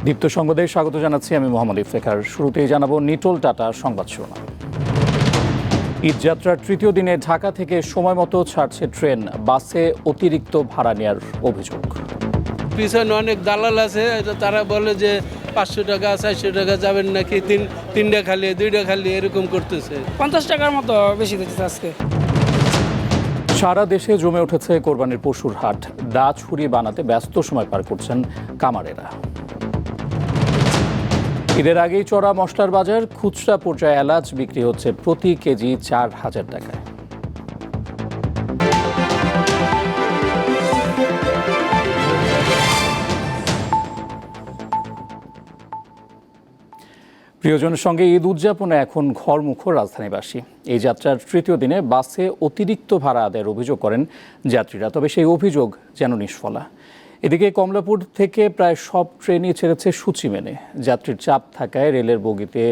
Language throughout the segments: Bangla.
দীপ্ত সংবাদে স্বাগত জানাচ্ছি আমি মোহাম্মদ ইফতেখার। শুরুতেই জানাবো নিটোল টাটা সংবাদ শিরোনাম। ঈদযাত্রার তৃতীয় দিনে ঢাকা থেকে সময় মতো ছাড়ছে ট্রেন, বাসে অতিরিক্ত ভাড়া নেওয়ার অভিযোগ। পিছনে অনেক দালাল আছে, তারা বলে যে 500 টাকা 400 টাকা যাবেন নাকি, তিনটা খালি 2টা খালি এরকম করতেছে। 50 টাকার মতো বেশি দিচ্ছে আজকে। সারা দেশে জমে উঠেছে কোরবানির পশুর হাট। দা ছুরি বানাতে ব্যস্ত সময় পার করছেন কামারেরা। ঈদের আগেই চড়া মশলার বাজার, খুচরা পর্যায়ে এলাচ বিক্রি হচ্ছে প্রতি কেজি 4,000 টাকায়। প্রিয়জনের সঙ্গে ঈদ উদযাপনে এখন ঘরমুখো রাজধানীবাসী। এই যাত্রার তৃতীয় দিনে বাসে অতিরিক্ত ভাড়া আদায়ের অভিযোগ করেন যাত্রীরা, তবে সেই অভিযোগ যেন নিষ্ফলা। এদিকে কমলাপুর থেকে প্রায় সব ট্রেনই ছেড়েছে সূচি মেনে। যাত্রীর চাপ থাকায় রেলের বগিতে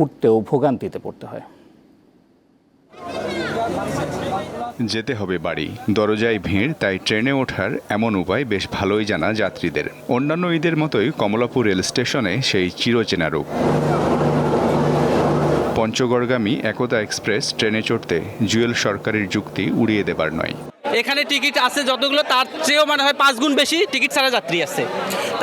উঠতেও ভোগান্তিতে পড়তে হয়। যেতে হবে বাড়ি, দরজায় ভিড়, তাই ট্রেনে ওঠার এমন উপায় বেশ ভালোই জানা যাত্রীদের। অন্যান্য ঈদের মতোই কমলাপুর রেল স্টেশনে সেই চিরচেনা রূপ। পঞ্চগড়গামী একতা এক্সপ্রেস ট্রেনে চড়তে জুয়েল সরকারের যুক্তি উড়িয়ে দেবার নয়। এখানে টিকিট আছে যতগুলো, তার চেয়েও মানে হয় 5 গুণ বেশি টিকিট ছাড়া যাত্রী আছে।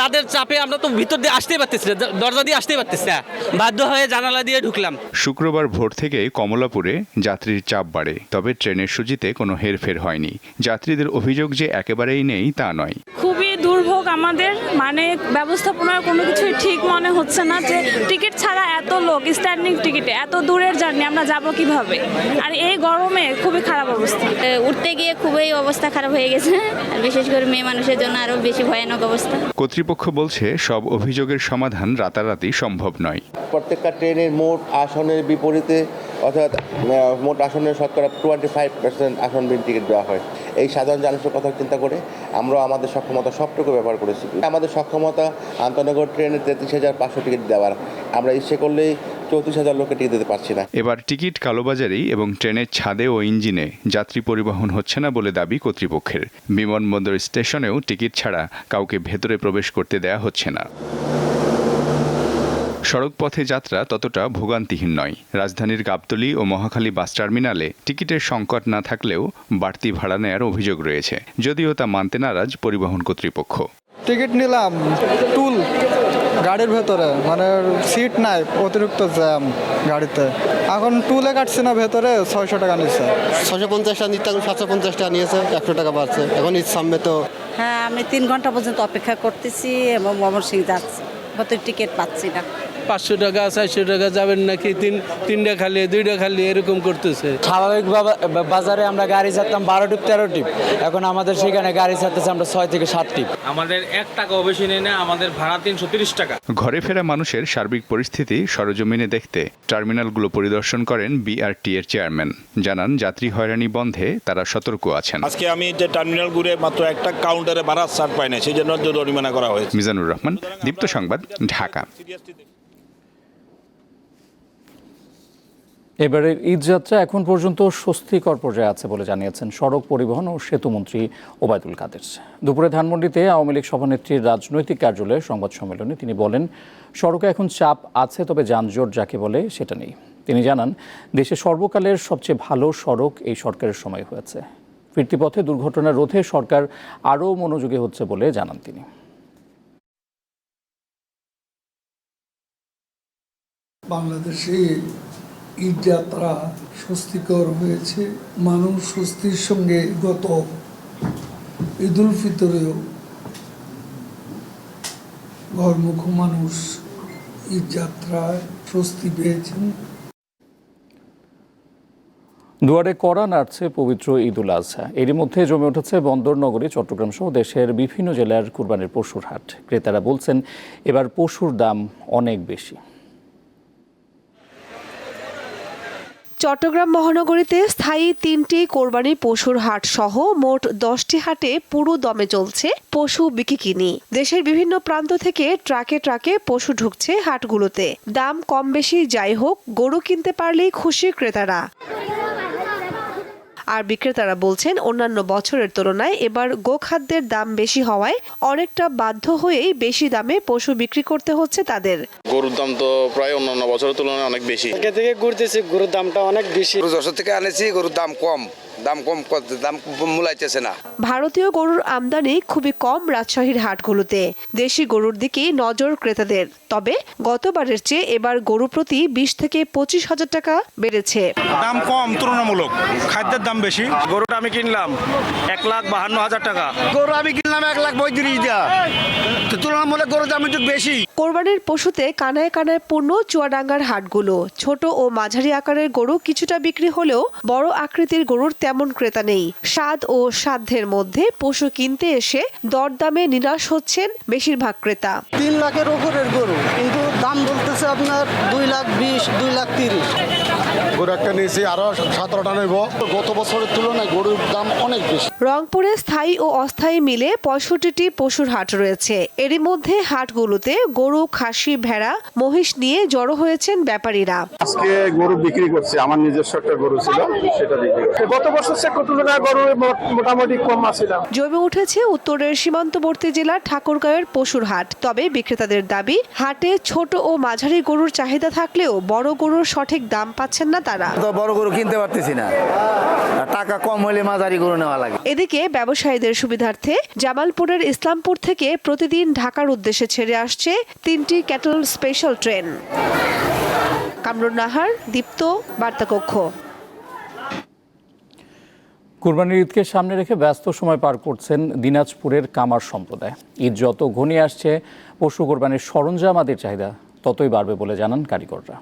তাদের চাপে আমরা তো ভিতর দিয়ে আসতেই পারতেছি না, দরজা দিয়ে আসতেই পারতেছি না, বাধ্য হয়ে জানালা দিয়ে ঢুকলাম। শুক্রবার ভোর থেকে কমলাপুরে যাত্রীর চাপ বাড়ে, তবে ট্রেনের সূচিতে কোনো হেরফের হয়নি। যাত্রীদের অভিযোগ যে একেবারেই নেই তা নয়। খুবই দুর্ভোগ আমাদের, মানে ব্যবস্থাপনার কোনো কিছুই ঠিক মনে হচ্ছে না। যে টিকিট ছাড়া এত লোক স্ট্যান্ডিং টিকিটে এত দূরের জার্নি আমরা যাব কিভাবে? আর এই গরমে খুবই খারাপ অবস্থা। উঠতে গিয়ে খুবই অবস্থা খারাপ হয়ে গেছে, আর বিশেষ করে মেয়ে মানুষের জন্য আরো বেশি ভয়ানক অবস্থা। কর্তৃপক্ষ বলছে সব অভিযোগের সমাধান রাতারাতি সম্ভব নয়। প্রত্যেকটা ট্রেনের মোট আসনের বিপরীতে অর্থাৎ মোট আসনের শতকরা 25% আসন বিল টিকিট দেওয়া হয়। এই সাধারণ মানুষের কথা চিন্তা করে আমরা আমাদের সক্ষমতা সবটুকু ব্যবহার করেছি। আমাদের সক্ষমতা আন্তনগর ট্রেনে 33,500 টিকিট দেওয়ার, আমরা ইচ্ছে করলেই 34,000 লোকের টিকিট দিতে পারছি না। এবার টিকিট কালোবাজারি এবং ট্রেনের ছাদে ও ইঞ্জিনে যাত্রী পরিবহন হচ্ছে না বলে দাবি কর্তৃপক্ষের। বিমানবন্দর স্টেশনেও টিকিট ছাড়া কাউকে ভেতরে প্রবেশ করতে দেয়া হচ্ছে না। সড়ক পথে যাত্রা ততটা ভোগান্তিহীন নয়। রাজধানীর গাবতলী ও মহাখালী বাস টার্মিনালে টিকিটের সংকট না থাকলেও বাড়তি ভাড়া নেয়ার অভিযোগ রয়েছে, যদিও তা মানতে নারাজ পরিবহন কর্তৃপক্ষ। টিকিট নিলাম টুল গাড়ির ভেতরে, মানে সিট নাই, অতিরিক্ত জ্যাম গাড়িতে। এখন টুলে কাটছে না, ভেতরে 600 টাকা নিচ্ছে। 650 টাকা নিতে, 750 টাকা নিয়েছে, 100 টাকা বাড়ছে। এখন ঈদ সামনে তো। হ্যাঁ, আমি 3 ঘন্টা পর্যন্ত অপেক্ষা করতেছি এবং ময়মনসিং যাচ্ছি, কত টিকিট পাচ্ছি না। 500 টাকা 400 টাকা যাবেন নাকি, তিনটা খালি 2টা খালি এরকম করতেছে। স্বাভাবিক বাজারে আমরা গাড়ি ছাড়তাম 12 টিপ 13 টিপ, এখন আমাদের সেখানে গাড়ি ছাড়তেছে আমরা 6 থেকে 7 টিপ। আমাদের 1 টাকাও বেশি নেই না, আমাদের ভাড়া 330 টাকা। ঘরে ফেরা মানুষের সার্বিক পরিস্থিতি সরজমিনে দেখতে টার্মিনালগুলো পরিদর্শন করেন বিআরটি এর চেয়ারম্যান। জানান যাত্রী হয়রানি বন্ধে তারা সতর্ক আছেন। আজকে আমি যে টার্মিনাল ঘুরে মাত্র একটা কাউন্টারে ভাড়া ছাড় পাই না, সেই জন্য জরিমানা করা হয়েছে। মিজানুর রহমান, দীপ্ত সংবাদ, ঢাকা। এবারের ঈদযাত্রা এখন পর্যন্ত স্বস্তিকর পর্যায়ে আছে বলে জানিয়েছেন সড়ক পরিবহন ও সেতুমন্ত্রী ওবায়দুল কাদের। দুপুরে ধানমন্ডিতে আওয়ামী লীগ সভানেত্রীর রাজনৈতিক কার্যালয়ে সংবাদ সম্মেলনে তিনি বলেন, সড়কে এখন চাপ আছে, তবে যানজট যাকে বলে সেটা নেই। তিনি জানান, দেশে সর্বকালের সবচেয়ে ভালো সড়ক এই সরকারের সময় হয়েছে। ফিরতি পথে দুর্ঘটনা রোধে সরকার আরও মনোযোগী হচ্ছে বলে জানান তিনি। বাংলাদেশে ঈদযাত্রা স্বস্তিকর হয়েছে। মানুষ স্বস্তির সঙ্গে গত ঈদুল ফিতরেও ঘরমুখো মানুষ ঈদযাত্রায় স্বস্তি পেয়েছেন। দুয়ারে কড়া নাড়ছে পবিত্র ঈদুল আজহা। এরই মধ্যে জমে উঠেছে বন্দর নগরী চট্টগ্রাম সহ দেশের বিভিন্ন জেলার কুরবানির পশুর হাট। ক্রেতারা বলছেন, এবার পশুর দাম অনেক বেশি। চট্টগ্রাম মহানগরীতে স্থায়ী 3টি কোরবানির পশুর হাট সহ মোট 10টি হাটে পুরো দমে চলছে পশু বিক্রি। দেশের বিভিন্ন প্রান্ত থেকে ট্রাকে ট্রাকে পশু ঢুকছে হাটগুলোতে। দাম কম বেশি যাই হোক, গরু কিনতে পারলেই খুশি ক্রেতারা। আর বিক্রেতারা বলছেন অন্যান্য বছরের তুলনায় এবার গোখাদ্যের দাম বেশি হওয়ায় অনেকটা বাধ্য হয়েই বেশি দামে পশু বিক্রি করতে হচ্ছে তাদের। গরুর দাম তো প্রায় অন্যান্য বছরের তুলনায় অনেক বেশি। আগে থেকে ঘুরতেছি, গরুর দামটা অনেক বেশি। যশোর থেকে আনেছি, গরুর দাম কম দাম মূলাইতেছে না। ভারতীয় গরুর আমদানি খুবই কম রাজশাহীর হাটগুলোতে। দেশি গরুর দিকেই নজর ক্রেতাদের। তবে গতবারের চেয়ে এবার গরু প্রতি 20 থেকে 25,000 টাকা বেড়েছে। দাম কম তুলনামূলক, খাদ্যের দাম বেশি। গরুটা আমি কিনলাম 1,52,000 টাকা। গরু আমি কিনলাম 1,35,000 টাকা, তুলনামূলক গরুর দাম একটু বেশি। কোরবানির পশুতে কানায় কানায় পূর্ণ চুয়াডাঙ্গার হাটগুলো। ছোট ও মাঝারি আকারের গরু কিছুটা বিক্রি হলেও বড় আকৃতির গরুর তেমন ক্রেতা নেই। স্বাদ ও সাধ্যের মধ্যে পশু কিনতে এসে দরদামে নিরাশ হচ্ছেন বেশিরভাগ ক্রেতা। 3 লাখের উপরের গরু, কিন্তু দাম বলতেছে আপনার 2,20,000, 2,30,000। গরু একটা নিয়েছি, আরো 17টা নেব। গত বছরের তুলনায় গরুর দাম অনেক বেশি। রংপুরে স্থায়ী ও অস্থায়ী মিলে 65টি পশুর হাট রয়েছে। এরই মধ্যে হাটগুলোতে গরু, খাসি, ভেড়া, মহিষ নিয়ে জড়ো হয়েছেন ব্যাপারীরা। আজকে গরু বিক্রি করছে, আমার নিজস্ব একটা গরু ছিল, সেটা বিক্রি করছে। গত বছর থেকে তুলনায় গরু মোটামুটি কম আছে। জমে উঠেছে উত্তরের সীমান্তবর্তী জেলার ঠাকুরগাঁওয়ের পশুর হাট। তবে বিক্রেতাদের দাবি, হাটে ছোট ও মাঝারি গরুর চাহিদা থাকলেও বড় গরুর সঠিক দাম পাচ্ছেন না তারা। বড় গরু কিনতে পারতেছি না, টাকা কম হলে মাঝারি গরু নেওয়া লাগে। এদিকে ব্যবসায়ীদের সুবিধার্থে জামালপুরের ইসলামপুর থেকে প্রতিদিন ঢাকার উদ্দেশ্যে ছেড়ে আসছে 3টি cattle special train. Kamrun Nahar, Deepto, বার্তাকক্ষ। কুরবানির ঈদকে সামনে রেখে ব্যস্ত সময় পার করছেন দিনাজপুরের কামার সম্প্রদায়। ঈদ যত ঘনিয়ে আসছে, পশু কোরবানির সরঞ্জাম আদির চাহিদা ততই বাড়বে বলে জানান কারিগররা।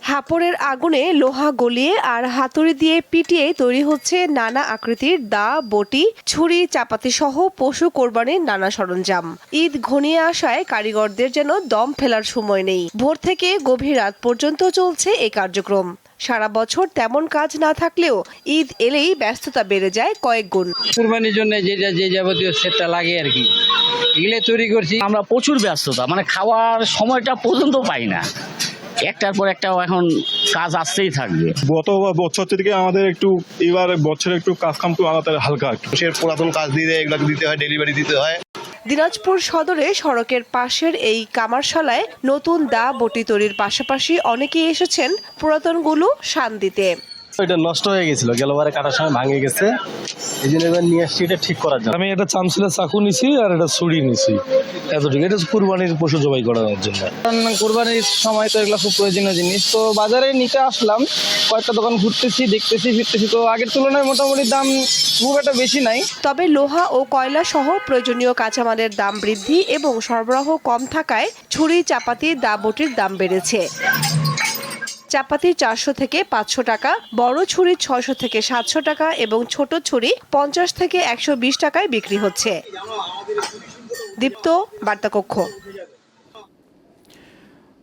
হাপড়ের আগুনে লোহা গলিয়ে আর হাতুড়ি দিয়ে পিটিয়ে তৈরি হচ্ছে নানা আকৃতির দা, বটি, ছুরি, চাপাতি সহ পশু কোরবানির নানা সরঞ্জাম। ঈদ ঘনিয়ে আসায় কারিগরদের যেন দম ফেলার সময় নেই। ভোর থেকে গভীর রাত পর্যন্ত চলছে এই কার্যক্রম। সারা বছর তেমন কাজ না থাকলেও ঈদ এলেই ব্যস্ততা বেড়ে যায় কয়েক গুণ। কুরবানির জন্য যে যাবতীয় সেটটা লাগে আর কি, এগুলো তৈরি করছি। আমরা প্রচুর ব্যস্ততা, মানে খাওয়ার সময়টা পর্যন্ত পাই না। একটার পর একটা এখন কাজ আসতেই থাকবে। গত বছর থেকে আমাদের একটু এবার বছরে একটু কাজ কাম আমাদের হালকা, সে পুরাতন কাজ দিয়ে এগুলোকে দিতে হয়, ডেলিভারি দিতে হয়। দিনাজপুর সদরে সড়কের পাশের এই কামারশালায় নতুন দা, বটি তৈরির পাশাপাশি অনেকেই এসেছেন পুরাতনগুলো শান দিতে। এটা নষ্ট হয়ে গেছিল, গেলবারে কাটার সময় ভাঙে গেছে, এই জন্য এবার নিয়ে আসছি এটা ঠিক করার জন্য। আমি এটা চামচিলের চাকু নিছি আর এটা ছুরি নিছি, এতটুকু। এটা কুরবানির পশু জবাই করার জন্য। কুরবানির সময় তো এগুলো খুব প্রয়োজনীয় জিনিস, তো বাজারে নিতে আসলাম। কয়েকটা দোকান ঘুরতেছি, দেখতেছি, ফিরতেছি, তো আগের তুলনায় মোটামুটি দাম খুব একটা বেশি নাই। তবে লোহা ও কয়লা সহ প্রয়োজনীয় কাঁচামালের দাম বৃদ্ধি এবং সরবরাহ কম থাকায় ছুরি, চাপাতি, দা, বটির দাম বেড়েছে। চাপাতি 400 থেকে 500 টাকা, বড় ছুরি 600 থেকে 700 টাকা এবং ছোট ছুরি 50 থেকে 120 টাকায় বিক্রি হচ্ছে। দীপ্ত, বার্তাকক্ষ।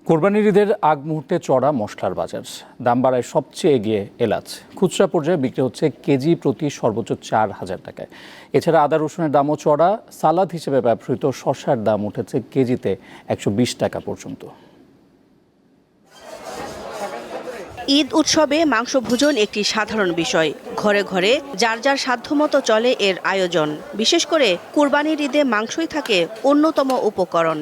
কোরবানির ঈদের আগ মুহূর্তে চড়া মশলার বাজার। দাম বাড়ায় সবচেয়ে এগিয়ে এলাচ। খুচরা পর্যায়ে বিক্রি হচ্ছে কেজি প্রতি সর্বোচ্চ 4,000 টাকায়। এছাড়া আদা, রসুনের দামও চড়া। সালাদ হিসেবে ব্যবহৃত শসার দাম উঠেছে কেজিতে 120 টাকা পর্যন্ত। ঈদ উৎসবে মাংস ভোজন একটি সাধারণ বিষয়। ঘরে ঘরে যার যার সাধ্যমতো চলে এর আয়োজন। বিশেষ করে কুরবানির ঈদে মাংসই থাকে অন্যতম উপকরণ।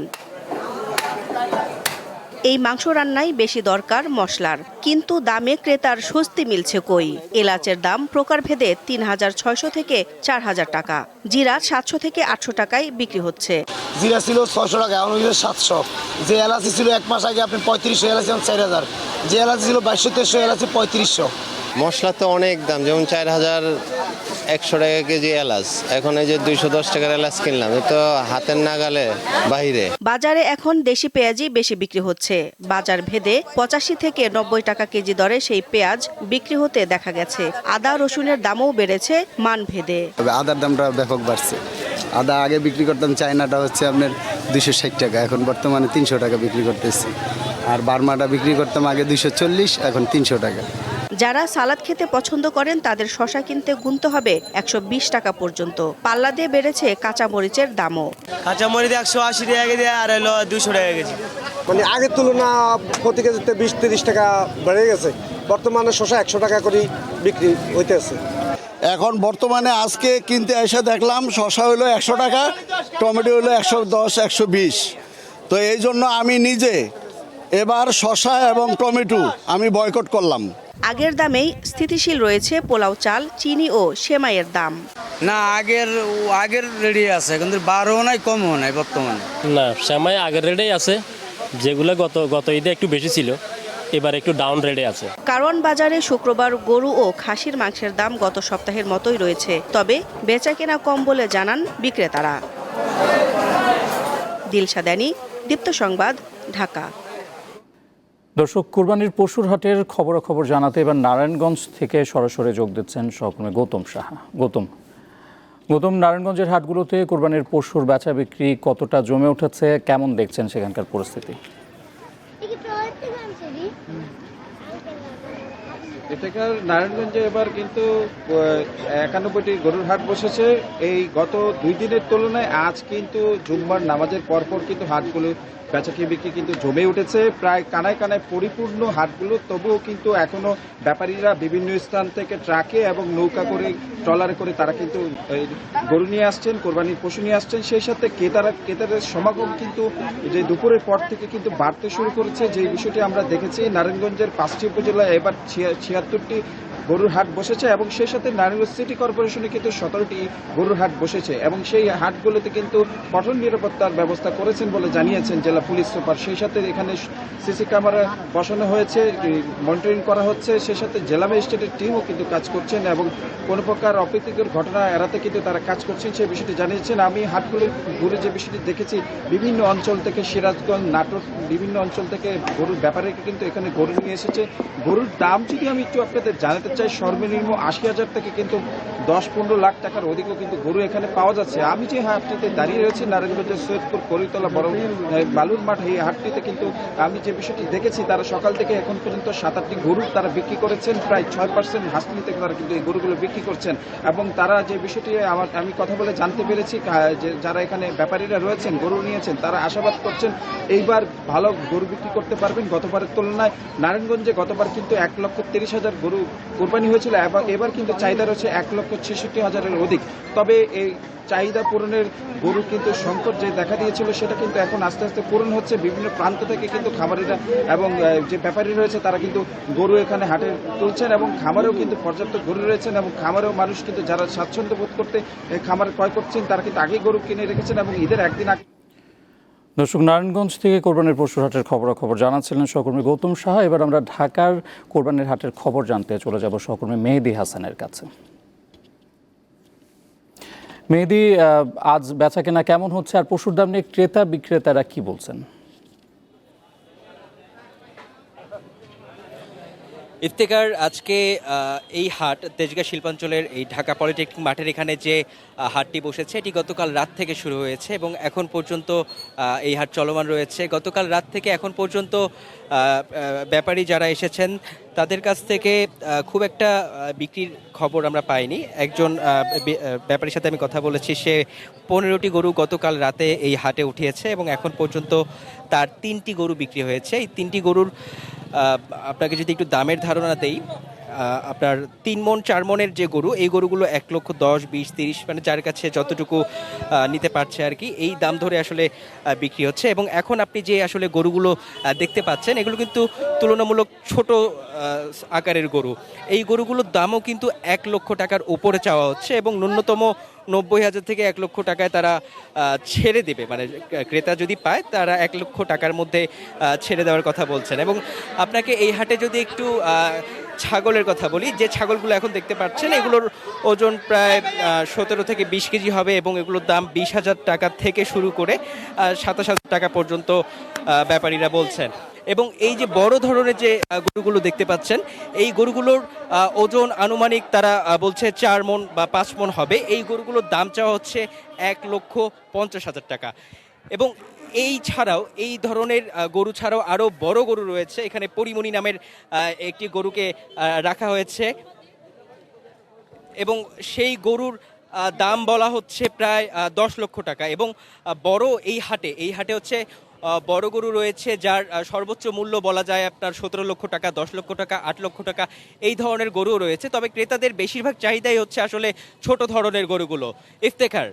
এই মাংস রান্নায় বেশি দরকার মশলার, কিন্তু দামে ক্রেতার স্বস্তি মিলছে কই। এলাচের দাম প্রকারভেদে 3,600 থেকে 4,000 টাকা। জিরা 700 থেকে 800 টাকায় বিক্রি হচ্ছে। জিরা ছিল 600 টাকা, এখন 700। যে এলাচি ছিল এক মাস আগে আপনি 3500, এলাচি 4,000। যে এলাচি ছিল 2200-2300, এলাচি 3500। মশলা তো অনেক দাম, যেমন 4,100 টাকা কেজি এলাচ, এখন এই যে 210 টাকার এলাচ কিনলাম, এ তো হাতের নাগালে বাইরে। বাজারে এখন দেশি পেঁয়াজই বেশি বিক্রি হচ্ছে। বাজার ভেদে 85 থেকে 90 টাকা কেজি দরে সেই পেঁয়াজ বিক্রি হতে দেখা গেছে। আদা, রসুনের দামও বেড়েছে মান ভেদে। তবে আদার দামটা ব্যাপক বাড়ছে। আদা আগে বিক্রি করতাম, চায়নাটা হচ্ছে আপনার 260 টাকা, এখন বর্তমানে 300 টাকা বিক্রি করতেছি। আর বার্মাটা বিক্রি করতাম আগে 240, এখন 300 টাকা। যারা সালাদ খেতে পছন্দ করেন তাদের শসা কিনতে গুনতে হবে 120 টাকা পর্যন্ত। পাল্লা দিয়ে বেড়েছে কাঁচামরিচের দামও। কাঁচামরিচ 180 টাকা কেজি আর হলো 200 টাকা কেজি। মানে আগের তুলনা প্রতি কেজিতে 20-30 টাকা বেড়ে গেছে। বর্তমানে শসা 100 টাকা করে বিক্রি হইতেছে। এখন বর্তমানে আজকে কিনতে এসে দেখলাম শসা হলো 100 টাকা, টমেটো হলো 110, 120। তো এই জন্য আমি নিজে এবার শসা এবং টমেটো আমি বয়কট করলাম। আগের দামেই স্থিতিশীল রয়েছে পোলাও চাল, চিনি ও সেমাইয়ের দাম। না, আগের রেডি আছে, কিন্তু বাড়ও নাই কমও নাই বর্তমানে। না, সেমাই আগের রেটেই আছে, যেগুলো গত ঈদে একটু বেশি ছিল, এবার একটু ডাউন রেটে আছে। কারওয়ান বাজারে শুক্রবার গরু ও খাসির মাংসের দাম গত সপ্তাহের মতোই রয়েছে, তবে বেচাকেনা কম বলে জানান বিক্রেতারা। দিলশাদানি, দীপ্ত সংবাদ, ঢাকা। দর্শক, কুরবানির পশুর হাটের খবরাখবর জানাতে এবার নারায়ণগঞ্জ থেকে সরাসরি যোগ দিচ্ছেন সহকর্মী গৌতম সাহা। গৌতম, নারায়ণগঞ্জের হাটগুলোতে কুরবানির পশুর বেচা বিক্রি কতটা জমে উঠেছে, কেমন দেখছেন সেখানকার পরিস্থিতি? এটাকার নারায়ণগঞ্জে এবার কিন্তু 91টি গরুর হাট বসেছে। এই গত 2 দিনের তুলনায় আজ কিন্তু জুম্মার নামাজের পরপর কিন্তু হাটগুলো বেচাকি বিক্রি কিন্তু জমে উঠেছে। প্রায় কানায় কানায় পরিপূর্ণ হাটগুলো, তবুও কিন্তু এখনো ব্যাপারীরা বিভিন্ন স্থান থেকে ট্রাকে এবং নৌকা করে, ট্রলারে করে তারা কিন্তু গরু নিয়ে আসছেন, কোরবানির পশু নিয়ে আসছেন। সেই সাথে ক্রেতাদের সমাগম কিন্তু যে দুপুরের পর থেকে কিন্তু বাড়তে শুরু করেছে। যে বিষয়টি আমরা দেখেছি, নারায়ণগঞ্জের 5টি উপজেলায় এবার 76টি গরুর হাট বসেছে এবং সেই সাথে নারায়ণগঞ্জ সিটি কর্পোরেশনে কিন্তু 17টি গরুর হাট বসেছে এবং সেই হাটগুলোতে কিন্তু কঠোর নিরাপত্তার ব্যবস্থা করেছেন বলে জানিয়েছেন জেলা পুলিশ সুপার। সেই সাথে এখানে সিসি ক্যামেরা বসানো হয়েছে, মনিটরিং করা হচ্ছে। সেই সাথে জেলা ম্যাজিস্ট্রেটের টিমও কিন্তু কাজ করছেন এবং কোনো প্রকার অপ্রীতিকর ঘটনা এড়াতে কিন্তু তারা কাজ করছেন, সেই বিষয়টি জানিয়েছেন। আমি হাটগুলো ঘুরে যে বিষয়টি দেখেছি, বিভিন্ন অঞ্চল থেকে, সিরাজগঞ্জ, নাটোর, বিভিন্ন অঞ্চল থেকে গরুর ব্যাপারে কিন্তু এখানে গরু নিয়ে এসেছে। গরুর দাম যদি আমি একটু আপনাদের জানাতে চাই, সর্বনিম্ন 80,000 থেকে কিন্তু 10-15 লাখ টাকার অধিকও কিন্তু গরু এখানে পাওয়া যাচ্ছে। আমি যে হাটটিতে দাঁড়িয়ে রয়েছি, নারায়ণগঞ্জের সৈয়দপুর করিতলা বড় বালুর মাঠ, এই হাটটিতে কিন্তু আমি যে বিষয়টি দেখেছি, তারা সকাল থেকে এখন পর্যন্ত 7-8টি গরু তারা বিক্রি করেছেন। প্রায় 6% হাসপাতাল থেকে তারা কিন্তু এই গরুগুলো বিক্রি করছেন এবং তারা যে বিষয়টি আমি কথা বলে জানতে পেরেছি, যে যারা এখানে ব্যাপারীরা রয়েছেন, গরু নিয়েছেন, তারা আশাবাদ করছেন এইবার ভালো গরু বিক্রি করতে পারবেন। গতবারের তুলনায় নারায়ণগঞ্জে গতবার কিন্তু 1,30,000 গরু কোরবানি হয়েছিল এবং এবার কিন্তু চাহিদা রয়েছে 1,66,000-এর অধিক। তবে এই চাহিদা পূরণের গরু কিন্তু সংকট যে দেখা দিয়েছিল, সেটা কিন্তু এখন আস্তে আস্তে পূরণ হচ্ছে। বিভিন্ন প্রান্ত থেকে কিন্তু খামারিরা এবং যে ব্যাপারী রয়েছে, তারা কিন্তু গরু এখানে হাটে তুলছেন এবং খামারেও কিন্তু পর্যাপ্ত গরু রয়েছেন এবং খামারেও মানুষ কিন্তু যারা স্বাচ্ছন্দ্য বোধ করতে খামার ক্রয় করছেন, তারা কিন্তু আগেই গরু কিনে রেখেছেন এবং ঈদের একদিন আগে। দর্শক, নারায়ণগঞ্জ থেকে কোরবানির পশুর হাটের খবরাখবর জানাচ্ছিলেন সহকর্মী গৌতম সাহা। এবার আমরা ঢাকার কোরবানির হাটের খবর জানতে চলে যাব সহকর্মী মেহেদি হাসানের কাছে। মেহেদি, আজ বেচাকেনা কেমন হচ্ছে আর পশুর দাম নিয়ে ক্রেতা বিক্রেতারা কি বলছেন? ইফতেখার, আজকে এই হাট তেজগাঁ শিল্পাঞ্চলের এই ঢাকা পলিটেকনিক মাঠের এখানে যে হাটটি বসেছে, এটি গতকাল রাত থেকে শুরু হয়েছে এবং এখন পর্যন্ত এই হাট চলমান রয়েছে। গতকাল রাত থেকে এখন পর্যন্ত ব্যাপারী যারা এসেছেন, তাদের কাছ থেকে খুব একটা বিক্রির খবর আমরা পাইনি। একজন ব্যাপারীর সাথে আমি কথা বলেছি, সে 15টি গরু গতকাল রাতে এই হাটে উঠিয়েছে এবং এখন পর্যন্ত তার 3টি গরু বিক্রি হয়েছে। এই 3টি গরুর আপনাকে যদি একটু দামের ধারণা দেই, আপনার 3 মণ 4 মণের যে গরু, এই গরুগুলো 1,10,000, 20, 30, মানে যার কাছে যতটুকু নিতে পারছে আর কি, এই দাম ধরে আসলে বিক্রি হচ্ছে। এবং এখন আপনি যে আসলে গরুগুলো দেখতে পাচ্ছেন, এগুলো কিন্তু তুলনামূলক ছোট আকারের গরু। এই গরুগুলোর দামও কিন্তু 1 লক্ষ টাকার উপরে চাওয়া হচ্ছে এবং ন্যূনতম 90,000 থেকে 1 লক্ষ টাকায় তারা ছেড়ে দেবে, মানে ক্রেতা যদি পায় তারা 1 লক্ষ টাকার মধ্যে ছেড়ে দেওয়ার কথা বলছেন। এবং আপনাকে এই হাটে যদি একটু ছাগলের কথা বলি, যে ছাগলগুলো এখন দেখতে পাচ্ছেন, এগুলোর ওজন প্রায় 17 থেকে 20 কেজি হবে এবং এগুলোর দাম 20,000 টাকা থেকে শুরু করে 27,000 টাকা পর্যন্ত ব্যাপারীরা বলছেন। এবং এই যে বড় ধরনের যে গরুগুলো দেখতে পাচ্ছেন, এই গরুগুলোর ওজন আনুমানিক তারা বলছে 4 মণ বা 5 মণ হবে। এই গরুগুলোর দাম চাওয়া হচ্ছে 1,50,000 টাকা। এবং এই ছাড়াও, এই ধরনের গরু ছাড়াও আরও বড় গরু রয়েছে। এখানে পরিমণি নামের একটি গরুকে রাখা হয়েছে এবং সেই গরুর দাম বলা হচ্ছে প্রায় 10 লক্ষ টাকা এবং বড় এই হাটে হচ্ছে বড় গরু রয়েছে যার সর্বোচ্চ মূল্য বলা যায় আপনার 17 লক্ষ টাকা, 10 লক্ষ টাকা, 8 লক্ষ টাকা এই ধরনের গরুও রয়েছে। তবে ক্রেতাদের বেশিরভাগ চাহিদাই হচ্ছে আসলে ছোট ধরনের গরুগুলো। ইফতেখার।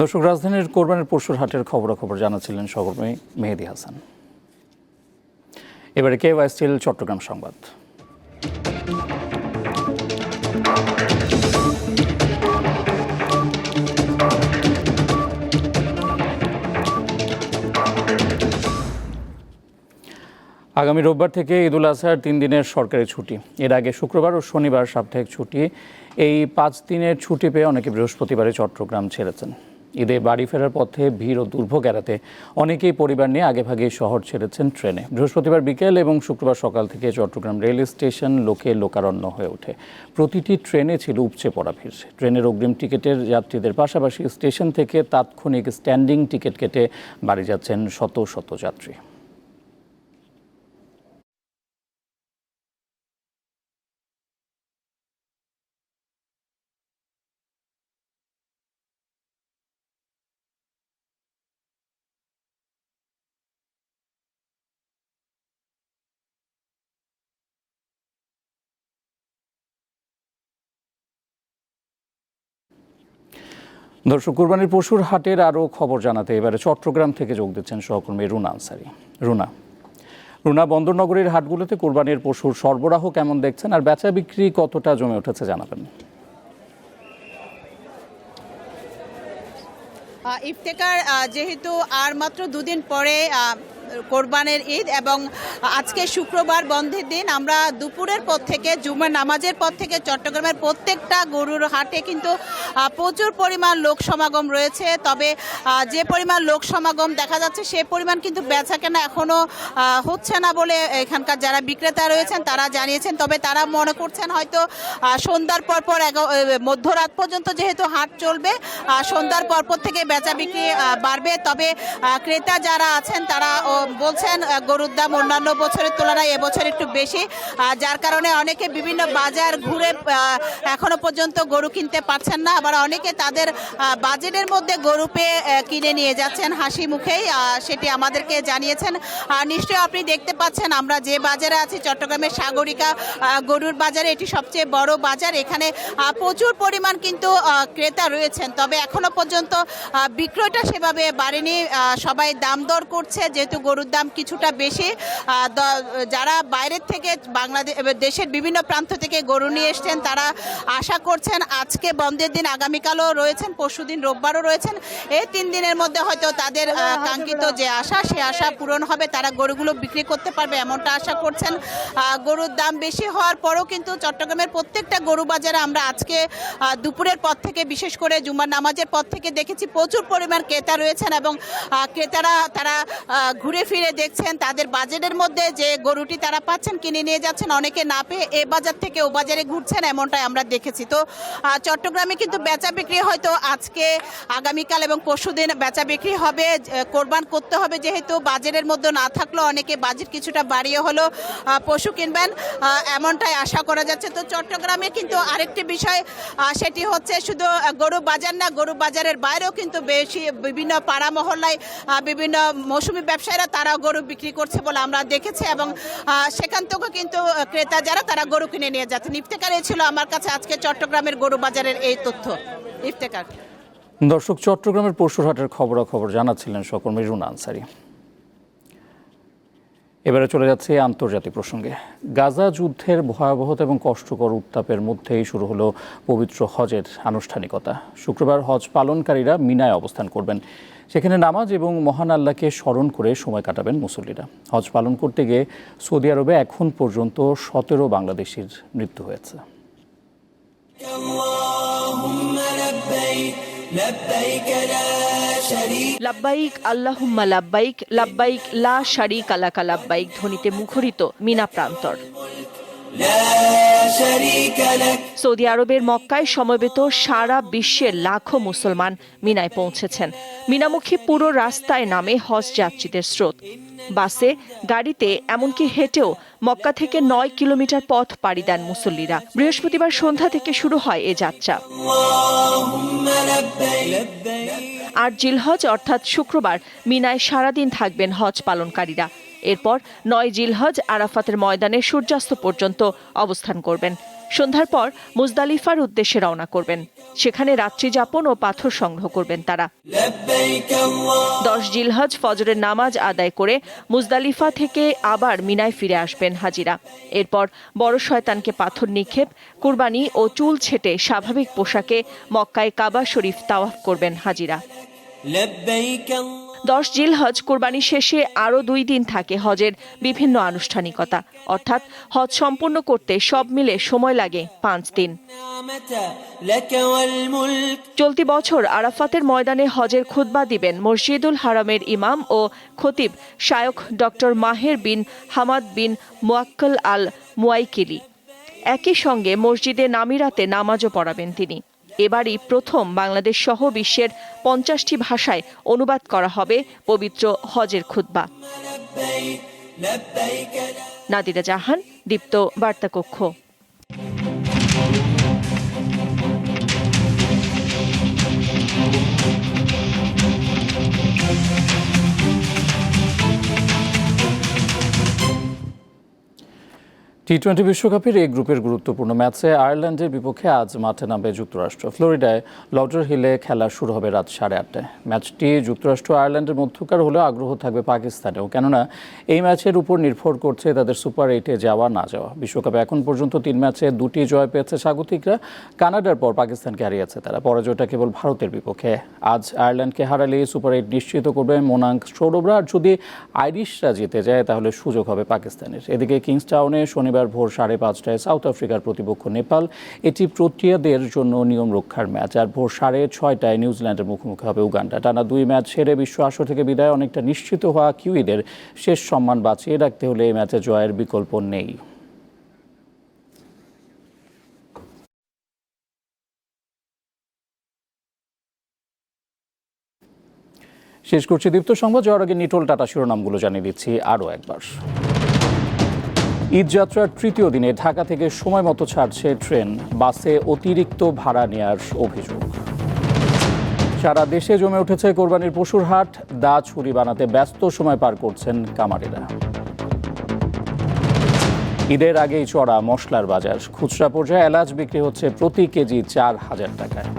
দর্শক, রাজধানীর কোরবানির পশুর হাটের খবরাখবর জানাচ্ছিলেন সহকর্মী মেহেদি হাসান। এবারে কেওয়াই স্টিল চট্টগ্রাম সংবাদ। আগামী রোববার থেকে ঈদুল আজহার 3 দিনের সরকারি ছুটি। এর আগে শুক্রবার ও শনিবার সাপ্তাহিক ছুটি। এই 5 দিনের ছুটি পেয়ে অনেকে বৃহস্পতিবারে চট্টগ্রাম ছেড়েছেন। ঈদে বাড়ি ফেরার পথে ভিড় ও দুর্ভোগ এড়াতে অনেকেই পরিবার নিয়ে আগেভাগেই শহর ছেড়েছেন ট্রেনে। বৃহস্পতিবার বিকেল এবং শুক্রবার সকাল থেকে চট্টগ্রাম রেল স্টেশন লোকে লোকারণ্য হয়ে ওঠে। প্রতিটি ট্রেনে ছিল উপচে পড়া ভিড়। ট্রেনের অগ্রিম টিকিটের যাত্রীদের পাশাপাশি স্টেশন থেকে তাৎক্ষণিক স্ট্যান্ডিং টিকিট কেটে বাড়ি যাচ্ছেন শত শত যাত্রী। দর্শক, কুরবানির পশুর হাটের আরও খবর জানাতে এবারে চট্টগ্রাম থেকে যোগ দিচ্ছেন সহকর্মী রুনা আনসারি। রুনা, বন্দরনগরীর হাটগুলোতে কুরবানির পশুর সরবরাহ কেমন দেখছেন, আর বেচা বিক্রি কতটা জমে উঠেছে জানাবেন। ইফতেখার, যেহেতু আর মাত্র 2 দিন পরে কোরবানির ঈদ এবং আজকে শুক্রবার বন্ধের দিন, আমরা দুপুরের পর থেকে জুমার নামাজের পর থেকে চট্টগ্রামের প্রত্যেকটা গরুর হাটে কিন্তু প্রচুর পরিমাণ লোক সমাগম রয়েছে। তবে যে পরিমাণ লোক সমাগম দেখা যাচ্ছে সে পরিমাণ কিন্তু বেচাকেনা এখনও হচ্ছে না বলে এখানকার যারা বিক্রেতা রয়েছেন তারা জানিয়েছেন। তবে তারা মনে করছেন হয়তো সন্ধ্যার পরপর মধ্যরাত পর্যন্ত যেহেতু হাট চলবে, সন্ধ্যার পরপর থেকে বেচা বিক্রি বাড়বে। তবে ক্রেতা যারা আছেন তারা বলছেন গরুর দাম অন্যান্য বছরের তুলনায় এবছর একটু বেশি, যার কারণে অনেকে বিভিন্ন বাজার ঘুরে এখনো পর্যন্ত গরু কিনতে পারছেন না। আবার অনেকে তাদের বাজেটের মধ্যে গরু পেয়ে কিনে নিয়ে যাচ্ছেন হাসি মুখেই, সেটি আমাদেরকে জানিয়েছেন। নিশ্চয়ই আপনি দেখতে পাচ্ছেন আমরা যে বাজারে আছি চট্টগ্রামের সাগরিকা গরুর বাজারে, এটি সবচেয়ে বড় বাজার। এখানে প্রচুর পরিমাণ কিন্তু ক্রেতা রয়েছেন, তবে এখনো পর্যন্ত বিক্রয়টা সেভাবে বাড়েনি। সবাই দাম দর করছে যেহেতু গরুর দাম কিছুটা বেশি। যারা বাইরের থেকে দেশের বিভিন্ন প্রান্ত থেকে গরু নিয়ে এসছেন তারা আশা করছেন আজকে বন্ধের দিন, আগামীকালও রয়েছেন, পরশুদিন রোববারও রয়েছেন, এই 3 দিনের মধ্যে হয়তো তাদের কাঙ্ক্ষিত যে আশা সে আশা পূরণ হবে, তারা গরুগুলো বিক্রি করতে পারবে এমনটা আশা করছেন। গরুর দাম বেশি হওয়ার পরেও কিন্তু চট্টগ্রামের প্রত্যেকটা গরু বাজারে আমরা আজকে দুপুরের পর থেকে, বিশেষ করে জুমার নামাজের পর থেকে দেখেছি প্রচুর পরিমাণ ক্রেতা রয়েছেন এবং ক্রেতারা তারা ঘুরে ফিরে দেখছেন তাদের বাজেটের মধ্যে যে গরুটি তারা পাচ্ছেন কিনে নিয়ে যাচ্ছেন। অনেকে না পেয়ে এ বাজার থেকে ও বাজারে ঘুরছেন, এমনটাই আমরা দেখেছি। তো চট্টগ্রামে কিন্তু বেচা বিক্রি হয়তো আজকে, আগামীকাল এবং পরশুদিন বেচা বিক্রি হবে। কোরবান করতে হবে যেহেতু, বাজারের মধ্যে না থাকলেও অনেকে বাজেট কিছুটা বাড়িয়ে হলো পশু কিনবেন, এমনটাই আশা করা যাচ্ছে। তো চট্টগ্রামে কিন্তু আরেকটি বিষয়, সেটি হচ্ছে শুধু গরু বাজার না, গরু বাজারের বাইরেও কিন্তু বেশি বিভিন্ন পাড়া মহল্লায় বিভিন্ন মৌসুমি ব্যবসায়ীরা তারাও গরু বিক্রি করছে বলে আমরা দেখেছি এবং সেখান থেকেও কিন্তু ক্রেতা যারা তারা গরু কিনে নিয়ে যাচ্ছেন। ইফতেখার, এই ছিল আমার কাছে আজকে চট্টগ্রামের গরু বাজারের এই তথ্য। ইফতেখার। দর্শক, চট্টগ্রামের পশুর হাটের খবরাখবর জানাচ্ছিলেন সহকর্মী রুনা আনসারি। এবারে চলে যাচ্ছে আন্তর্জাতিক প্রসঙ্গে। গাজা যুদ্ধের ভয়াবহতা এবং কষ্টকর উত্তাপের মধ্যেই শুরু হলো পবিত্র হজের আনুষ্ঠানিকতা। শুক্রবার হজ পালনকারীরা মিনায় অবস্থান করবেন। সেখানে নামাজ এবং মহান আল্লাহকে স্মরণ করে সময় কাটাবেন মুসল্লিরা। হজ পালন করতে গিয়ে সৌদি আরবে এখন পর্যন্ত 17 বাংলাদেশির মৃত্যু হয়েছে। লাব্বাইক আল্লাহুম্মা লাব্বাইক, লাব্বাইক লা শারীকা লাকা লাব্বাইক ধ্বনিতে মুখরিত মিনা প্রান্তর। সৌদি আরবের মক্কায় সমবেত সারা বিশ্বের লাখো মুসলমান মিনায় পৌঁছেছেন। মিনামুখী পুরো রাস্তায় নামে হজ যাত্রীদের স্রোত। বাসে, গাড়িতে, এমনকি হেঁটেও মক্কা থেকে 9 কিলোমিটার পথ পাড়ি দেন মুসল্লিরা। বৃহস্পতিবার সন্ধ্যা থেকে শুরু হয় এ যাত্রা। 8 জিলহজ অর্থাৎ শুক্রবার মিনায় সারাদিন থাকবেন হজ পালনকারীরা। এরপর 9 জিলহজ আরাফাতের ময়দানে সূর্যাস্ত পর্যন্ত অবস্থান করবেন। সন্ধ্যার পর মুজদালিফার উদ্দেশ্যে রওনা করবেন। সেখানে রাত্রি যাপন ও পাথর সংগ্রহ করবেন তারা। 10 জিলহজ ফজরের নামাজ আদায় করে মুজদালিফা থেকে আবার মিনায় ফিরে আসবেন হাজিরা। এরপর বড় শয়তানকে পাথর নিক্ষেপ, কুরবানি ও চুল ছেটে স্বাভাবিক পোশাকে মক্কায় কাবা শরীফ তাওয়াফ করবেন হাজিরা। 10 জিলহজ কুরবানি শেষে আরও 2 দিন থাকে হজের বিভিন্ন আনুষ্ঠানিকতা, অর্থাৎ হজ সম্পন্ন করতে সব মিলে সময় লাগে 5 দিন। চলতি বছর আরাফাতের ময়দানে হজের খুতবা দিবেন মসজিদুল হারামের ইমাম ও খতিব শায়খ ডক্টর মাহের বিন হামাদ বিন মুয়াক্কাল আল মুয়াইকিলি। একই সঙ্গে মসজিদে নামিরাতে নামাজও পড়াবেন তিনি। এবারই প্রথম বাংলাদেশ সহ বিশ্বের 50টি ভাষায় অনুবাদ করা হবে পবিত্র হজের খুতবা। নাদিরা জাহান, দীপ্ত বার্তা কক্ষ। টি-20 বিশ্বকাপের এই গ্রুপের গুরুত্বপূর্ণ ম্যাচে আয়ারল্যান্ডের বিপক্ষে আজ মাঠে নামবে যুক্তরাষ্ট্র। ফ্লোরিডায় লটার হিলে খেলা শুরু হবে রাত 8:30টায়। ম্যাচটি যুক্তরাষ্ট্র আয়ারল্যান্ডের মধ্যকার হলেও আগ্রহ থাকবে পাকিস্তানেও, কেননা এই ম্যাচের উপর নির্ভর করছে তাদের সুপার 8-এ যাওয়া না যাওয়া। বিশ্বকাপে এখন পর্যন্ত 3 ম্যাচে 2টি জয় পেয়েছে স্বাগতিকরা। কানাডার পর পাকিস্তানকে হারিয়েছে তারা। পরাজয়টা কেবল ভারতের বিপক্ষে। আজ আয়ারল্যান্ডকে হারালে সুপার 8 নিশ্চিত করবে মোনাঙ্ক সৌরভরা। আর যদি আইরিশরা জিতে যায় তাহলে সুযোগ হবে পাকিস্তানের। এদিকে কিংসটাউনে শনিবার ভোর 5:30টায় সাউথ আফ্রিকার প্রতিপক্ষ নেপাল। এটি প্রোটিয়াদের জন্য নিয়ম রক্ষার ম্যাচ। আর ভোর 6:30টায় নিউজিল্যান্ডের মুখোমুখি হবে উগান্ডা। টানা 2 ম্যাচ হেরে বিশ্ব আসর থেকে বিদায় অনেকটা নিশ্চিত হওয়া কিউইদের শেষ সম্মান বাঁচিয়ে রাখতে হলে এই ম্যাচে জয়ের বিকল্প নেই। শেষ করছি দীপ্ত সংবাদ। যাওয়ার আগে নিটোল টাটা শিরোনামগুলো জানিয়ে দিচ্ছি আরও একবার। ঈদযাত্রার 3য় দিনে ঢাকা থেকে সময় মতো ছাড়ছে ট্রেন। বাসে অতিরিক্ত ভাড়া নেয়ার অভিযোগ। সারা দেশে জমে উঠেছে কোরবানির পশুর হাট। দা ছুরি বানাতে ব্যস্ত সময় পার করছেন কামারেরা। ঈদের আগেই চড়া মশলার বাজার। খুচরা পর্যায়ে এলাচ বিক্রি হচ্ছে প্রতি কেজি 4,000 টাকায়।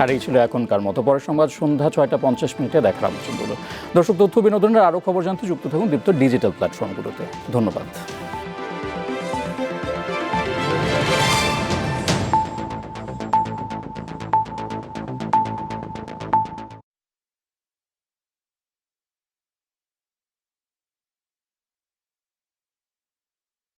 আর এই ছিল এখনকার মতো। পরের সংবাদ সন্ধ্যা 6:50 দেখার আমন্ত্রণ। দর্শক, তথ্য বিনোদনের আরও খবর জানতে যুক্ত থাকুন দীপ্ত ডিজিটাল প্ল্যাটফর্মগুলোতে। ধন্যবাদ।